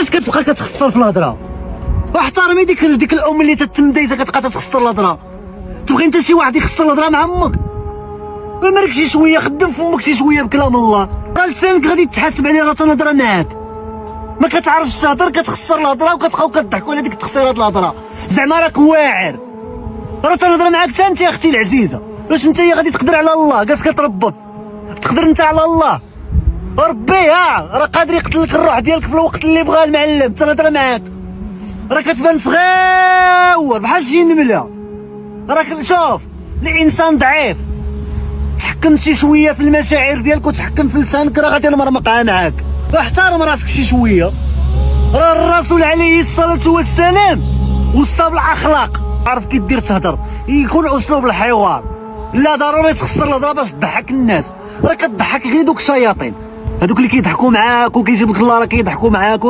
اش كتبقى كتخسر في الهضره؟ واحترمي ديك الام اللي تتمديته كتبقى تخسر الهضره. تبغي انت شي واحد يخسر الهضره مع امك؟ مالك شي شويه خدم فمك شي شويه بكلام الله. راه لسانك غادي تحاسب عليه، راه تنهضر معاك ما كتعرفش تهضر كتخسر الهضره وكتبقاو كضحكوا على ديك تخسيرات الهضره. زعما راك واعر. راه تنهضر معاك حتى انت اختي العزيزه. واش انت غادي تقدر على الله؟ جالس كتربط تقدر انت على الله؟ ربي راه قادر يقتل لك الروح ديالك في الوقت اللي بغاه المعلم. تنهضر معاك راه كتبان صغيور بحال شي نمله. راك شوف الانسان ضعيف. تحكم شي شويه في المشاعر ديالك وتحكم في لسانك راه غادي نمرمقها معاك. احترم راسك شي شويه. راه الرسول عليه الصلاه والسلام وصى بالاخلاق. عارف كي دير تهضر يكون اسلوب الحوار. لا ضروري تخسر الهضره باش تضحك الناس. راه كتضحك غير دوك الشياطين هذوك اللي كيضحكوا معاك وكيجيب لك الله راه كيضحكوا معاك